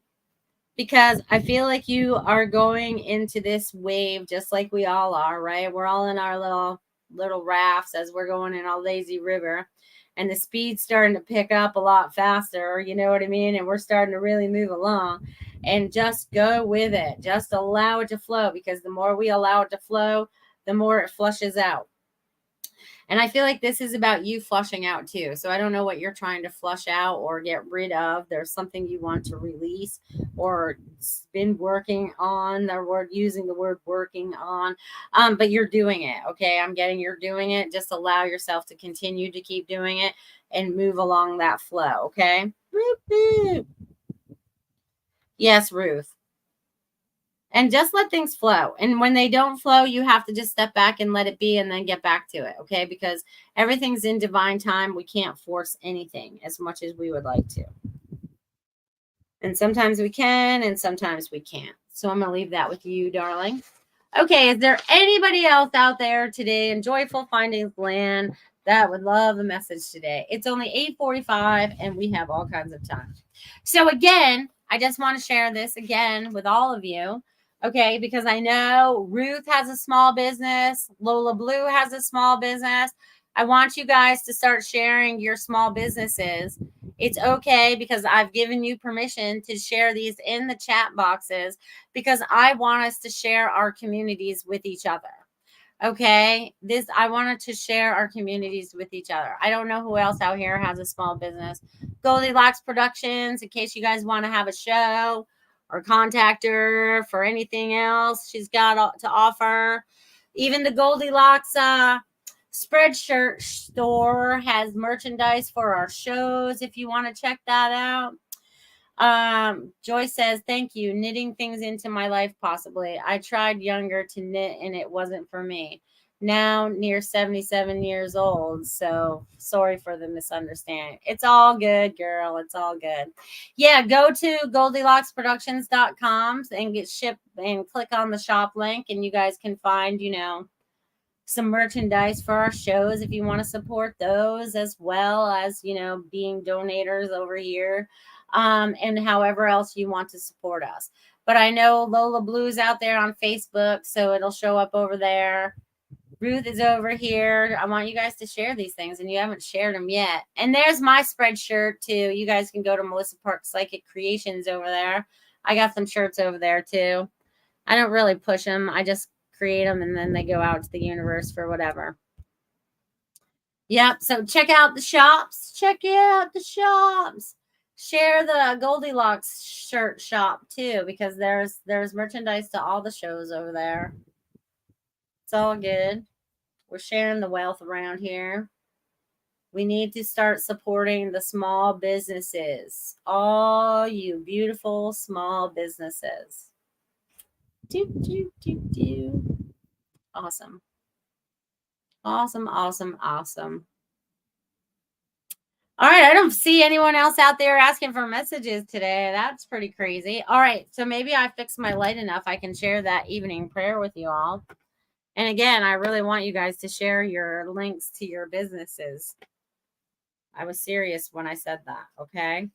[SPEAKER 1] Because I feel like you are going into this wave just like we all are, right? We're all in our little rafts as we're going in our lazy river. And the speed's starting to pick up a lot faster, you know what I mean? And we're starting to really move along. And just go with it. Just allow it to flow, because the more we allow it to flow, the more it flushes out. And I feel like this is about you flushing out too. So I don't know what you're trying to flush out or get rid of. There's something you want to release or been working on. Using the word working on. But you're doing it. Okay. I'm getting you're doing it. Just allow yourself to continue to keep doing it and move along that flow. Okay. Yes, Ruth. And just let things flow. And when they don't flow, you have to just step back and let it be and then get back to it. Okay. Because everything's in divine time. We can't force anything as much as we would like to. And sometimes we can, and sometimes we can't. So I'm going to leave that with you, darling. Okay. Is there anybody else out there today in Joyful Findings Land that would love a message today? It's only 8:45 and we have all kinds of time. So again, I just want to share this again with all of you. Okay, because I know Ruth has a small business. Lola Blue has a small business. I want you guys to start sharing your small businesses. It's okay, because I've given you permission to share these in the chat boxes, because I want us to share our communities with each other. Okay, I wanted to share our communities with each other. I don't know who else out here has a small business. Goldylocks Productions, in case you guys want to have a show or contact her for anything else she's got to offer. Even the Goldylocks Spreadshirt store has merchandise for our shows if you want to check that out. Joy says, thank you. Knitting things into my life, possibly. I tried younger to knit and it wasn't for me. Now near 77 years old. So sorry for the misunderstanding. It's all good, girl. It's all good. Yeah, go to GoldyllocksProductions.com and get shipped and click on the shop link and you guys can find, you know, some merchandise for our shows if you want to support those, as well as, you know, being donators over here, and however else you want to support us. But I know Lola Blue's out there on Facebook, so it'll show up over there. Ruth is over here. I want you guys to share these things, and you haven't shared them yet. And there's my Spreadshirt too. You guys can go to Melissa Park Psychic Creations over there. I got some shirts over there too. I don't really push them. I just create them and then they go out to the universe for whatever. Yep. So check out the shops. Check out the shops. Share the Goldylocks shirt shop too, because there's merchandise to all the shows over there. It's all good. We're sharing the wealth around here. We need to start supporting the small businesses. All you beautiful small businesses. Awesome. Awesome, awesome, awesome. All right, I don't see anyone else out there asking for messages today. That's pretty crazy. All right, so maybe I fixed my light enough I can share that evening prayer with you all. And again, I really want you guys to share your links to your businesses. I was serious when I said that, okay?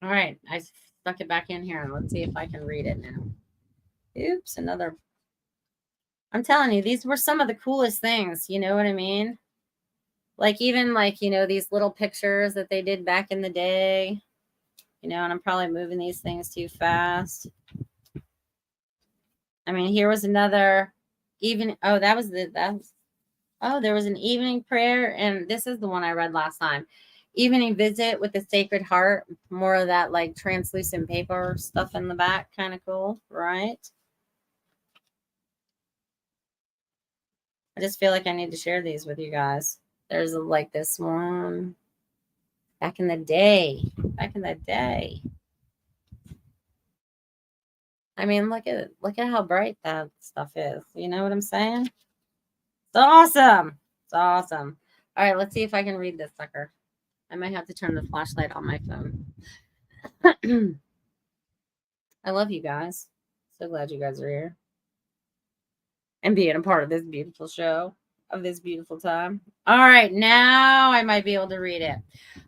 [SPEAKER 1] All right, I stuck it back in here, and let's see if I can read it now. Oops, another. I'm telling you, these were some of the coolest things. You know what I mean? Like, even like, you know, these little pictures that they did back in the day, you know, and I'm probably moving these things too fast. I mean, here was another even. Oh, there was an evening prayer. And this is the one I read last time. Evening visit with the Sacred Heart. More of that like translucent paper stuff in the back. Kind of cool, right? I just feel like I need to share these with you guys. There's like this one back in the day. I mean, look at how bright that stuff is. You know what I'm saying? It's awesome. It's awesome. All right, let's see if I can read this sucker. I might have to turn the flashlight on my phone. I love you guys. So glad you guys are here and being a part of this beautiful show, of this beautiful time. All right, now I might be able to read it.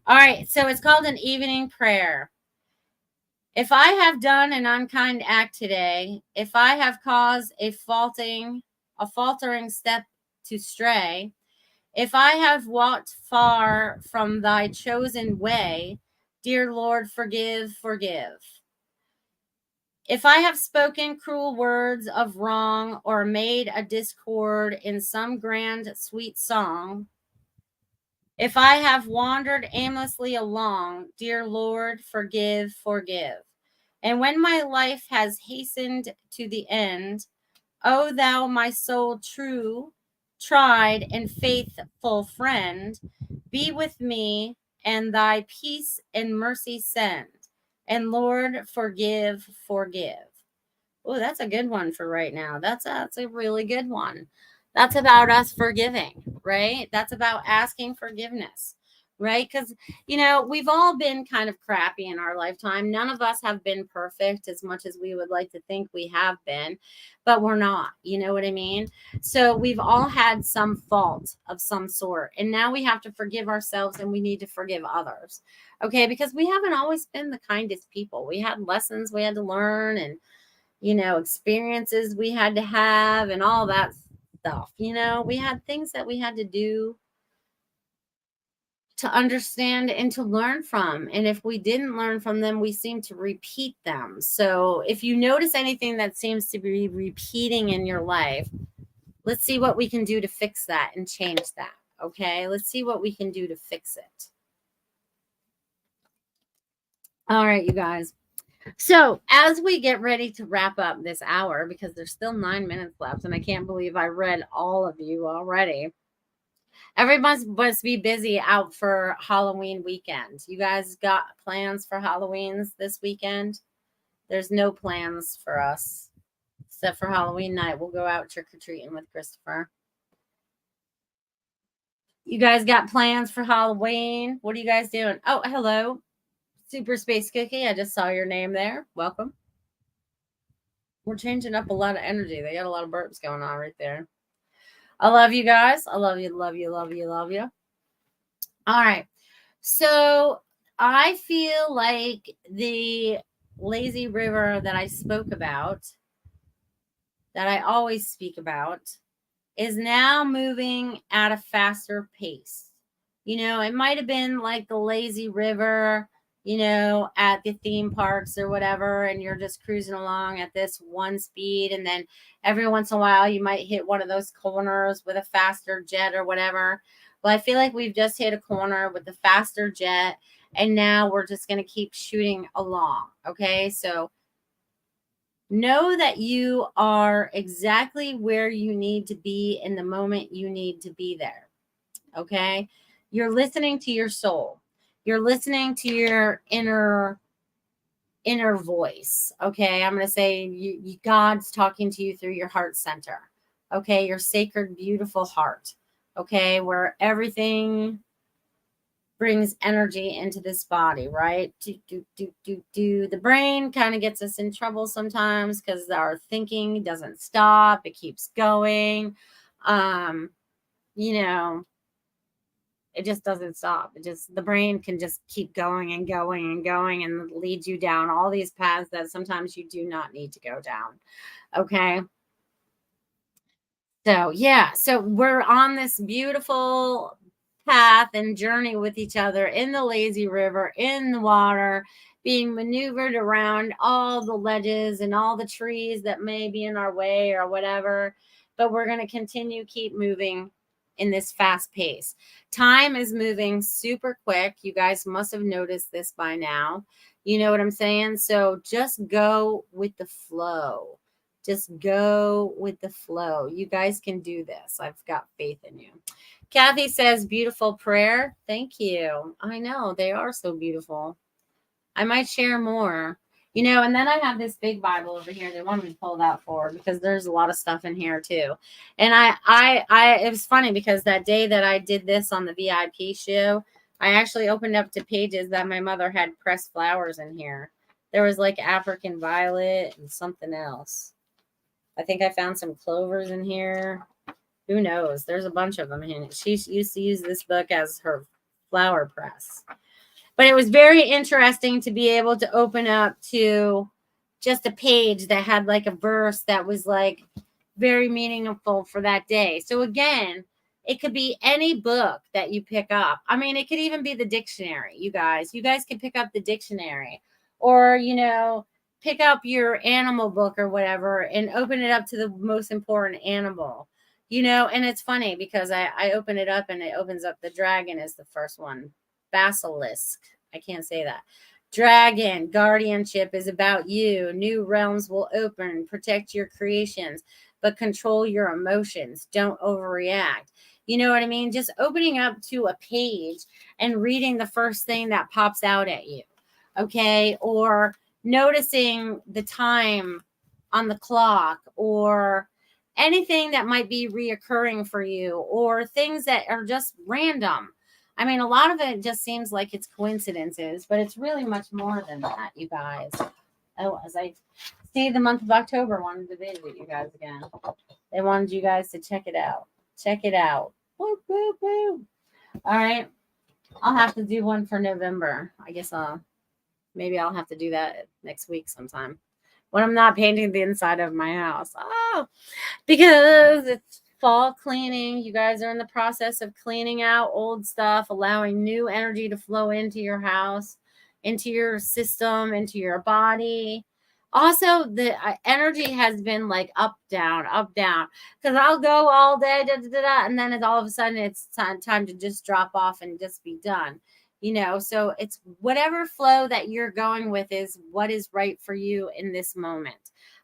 [SPEAKER 1] All right, so it's called an evening prayer. If I have done an unkind act today, if I have caused a faltering step to stray, if I have walked far from thy chosen way, dear Lord, forgive. If I have spoken cruel words of wrong or made a discord in some grand sweet song, if I have wandered aimlessly along, dear Lord, forgive. And when my life has hastened to the end, O thou my soul true, tried, and faithful friend, be with me and thy peace and mercy send. And Lord, forgive. Oh, that's a good one for right now. That's a really good one. That's about us forgiving, right? That's about asking forgiveness, right? Because, you know, we've all been kind of crappy in our lifetime. None of us have been perfect as much as we would like to think we have been, but we're not. You know what I mean? So we've all had some fault of some sort. And now we have to forgive ourselves and we need to forgive others. Okay? Because we haven't always been the kindest people. We had lessons we had to learn and, you know, experiences we had to have and all that stuff. You know, we had things that we had to do to understand and to learn from. And if we didn't learn from them, we seem to repeat them. So if you notice anything that seems to be repeating in your life, let's see what we can do to fix that and change that. Okay, let's see what we can do to fix it. All right, you guys. So as we get ready to wrap up this hour, because there's still 9 minutes left, and I can't believe I read all of you already. Everyone must be busy out for Halloween weekend. You guys got plans for Halloweens this weekend? There's no plans for us. Except for Halloween night. We'll go out trick-or-treating with Christopher. You guys got plans for Halloween? What are you guys doing? Oh, hello. Super Space Cookie. I just saw your name there. Welcome. We're changing up a lot of energy. They got a lot of burps going on right there. I love you guys. I love you, love you, love you, love you. All right. So I feel like the lazy river that I spoke about, that I always speak about, is now moving at a faster pace. You know, it might have been like the lazy river, you know, at the theme parks or whatever, and you're just cruising along at this one speed. And then every once in a while, you might hit one of those corners with a faster jet or whatever. Well, I feel like we've just hit a corner with the faster jet, and now we're just going to keep shooting along. Okay. So know that you are exactly where you need to be in the moment you need to be there. Okay. You're listening to your soul. You're listening to your inner voice. Okay. I'm going to say God's talking to you through your heart center. Okay. Your sacred, beautiful heart. Okay. Where everything brings energy into this body, right? The brain kind of gets us in trouble sometimes because our thinking doesn't stop. It keeps going. You know, it just doesn't stop. The brain can just keep going and going and going and lead you down all these paths that sometimes you do not need to go down. Okay. So, yeah. So we're on this beautiful path and journey with each other in the lazy river, in the water, being maneuvered around all the ledges and all the trees that may be in our way or whatever. But we're going to keep moving in this fast pace. Time is moving super quick. You guys must have noticed this by now. You know what I'm saying? So just go with the flow. Just go with the flow. You guys can do this. I've got faith in you. Kathy says, beautiful prayer. Thank you. I know they are so beautiful. I might share more, you know, and then I have this big Bible over here. They want me to pull that forward because there's a lot of stuff in here too. And it was funny because that day that I did this on the VIP show, I actually opened up to pages that my mother had pressed flowers in here. There was like African violet and something else. I think I found some clovers in here. Who knows? There's a bunch of them in it. She used to use this book as her flower press. But it was very interesting to be able to open up to just a page that had like a verse that was like very meaningful for that day. So again, it could be any book that you pick up. I mean, it could even be the dictionary, you guys. You guys can pick up the dictionary or, you know, pick up your animal book or whatever and open it up to the most important animal, you know. And it's funny because I open it up and it opens up the dragon is the first one. Basilisk. I can't say that. Dragon, guardianship is about you. New realms will open. Protect your creations, but control your emotions. Don't overreact. You know what I mean? Just opening up to a page and reading the first thing that pops out at you. Okay. Or noticing the time on the clock or anything that might be reoccurring for you or things that are just random. I mean, a lot of it just seems like it's coincidences, but it's really much more than that, you guys. Oh, as I see, the month of October wanted to visit you guys again. They wanted you guys to check it out. Check it out. Woo, woo, woo. All right. I'll have to do one for November. I guess maybe I'll have to do that next week sometime when I'm not painting the inside of my house. Oh, because it's fall cleaning. You guys are in the process of cleaning out old stuff, allowing new energy to flow into your house, into your system, into your body. Also, the energy has been like up, down, because I'll go all day, and then all of a sudden it's time to just drop off and just be done. So it's whatever flow that you're going with is what is right for you in this moment.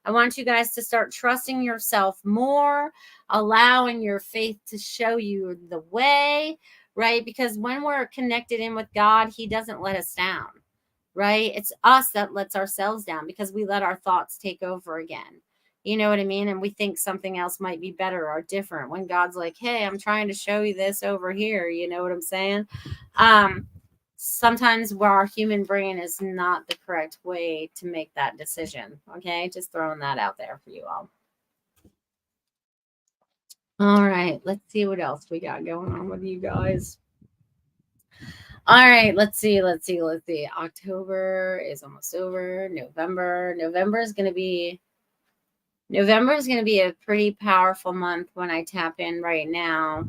[SPEAKER 1] I want you guys to start trusting yourself more, allowing your faith to show you the way, right? Because when we're connected in with God, he doesn't let us down, right? It's us that lets ourselves down because we let our thoughts take over again. You know what I mean? And we think something else might be better or different when God's like, hey, I'm trying to show you this over here. You know what I'm saying? Sometimes where our human brain is not the correct way to make that decision. Okay. Just throwing that out there for you all. All right. Let's see what else we got going on with you guys. All right, let's see. October is almost over. November is going to be a pretty powerful month when I tap in right now.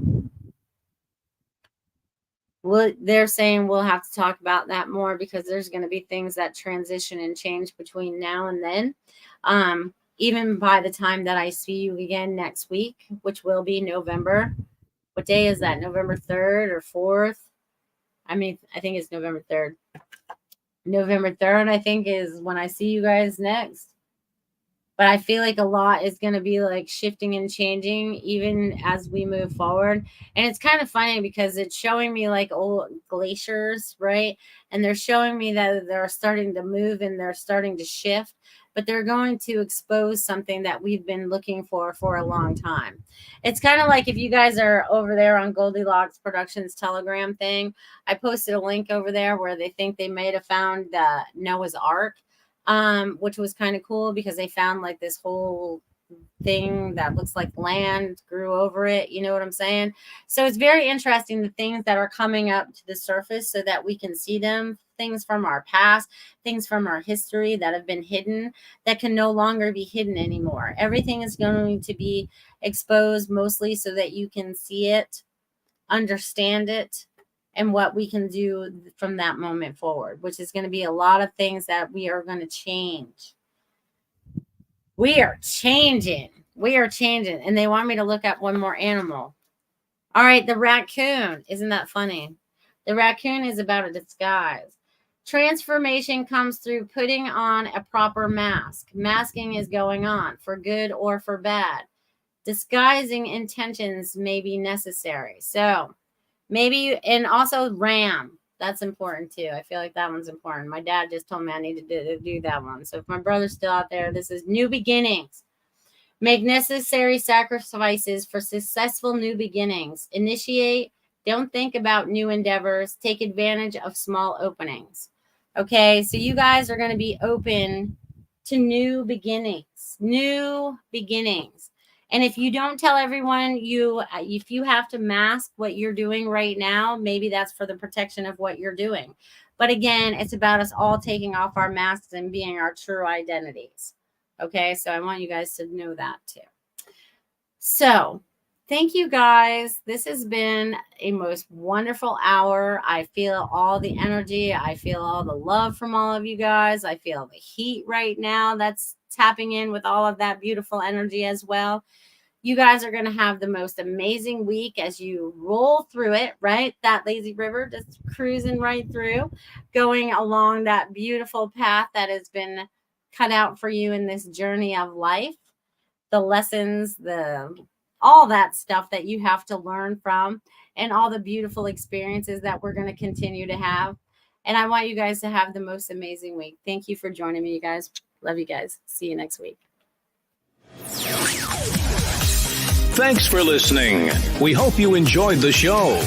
[SPEAKER 1] They're saying we'll have to talk about that more because there's going to be things that transition and change between now and then. Even by the time that I see you again next week, which will be November. What day is that? November 3rd or 4th? I think it's November 3rd. November 3rd, I think, is when I see you guys next. But I feel like a lot is going to be like shifting and changing even as we move forward. And it's kind of funny because it's showing me like old glaciers, right? And they're showing me that they're starting to move and they're starting to shift. But they're going to expose something that we've been looking for a long time. It's kind of like if you guys are over there on Goldylocks Productions Telegram thing, I posted a link over there where they think they may have found Noah's Ark, which was kind of cool because they found like this whole thing that looks like land grew over it. You know what I'm saying? So it's very interesting, the things that are coming up to the surface so that we can see them, things from our past, things from our history that have been hidden that can no longer be hidden anymore. Everything is going to be exposed mostly so that you can see it, understand it, and what we can do from that moment forward, which is going to be a lot of things that we are going to change. We are changing. And they want me to look up one more animal. All right, the raccoon. Isn't that funny? The raccoon is about a disguise. Transformation comes through putting on a proper mask. Masking is going on for good or for bad. Disguising intentions may be necessary. So maybe, and also ram. That's important too. I feel like that one's important. My dad just told me I need to do that one. So if my brother's still out there, this is new beginnings. Make necessary sacrifices for successful new beginnings. Initiate. Don't think about new endeavors. Take advantage of small openings. Okay, so you guys are going to be open to new beginnings. And if you don't tell everyone, if you have to mask what you're doing right now, maybe that's for the protection of what you're doing. But again, it's about us all taking off our masks and being our true identities. Okay, so I want you guys to know that too. So thank you guys. This has been a most wonderful hour. I feel all the energy. I feel all the love from all of you guys. I feel the heat right now that's tapping in with all of that beautiful energy as well. You guys are going to have the most amazing week as you roll through it, right? That lazy river, just cruising right through, going along that beautiful path that has been cut out for you in this journey of life. The lessons, all that stuff that you have to learn from, and all the beautiful experiences that we're going to continue to have. And I want you guys to have the most amazing week. Thank you for joining me, you guys. Love you guys. See you next week.
[SPEAKER 2] Thanks for listening. We hope you enjoyed the show.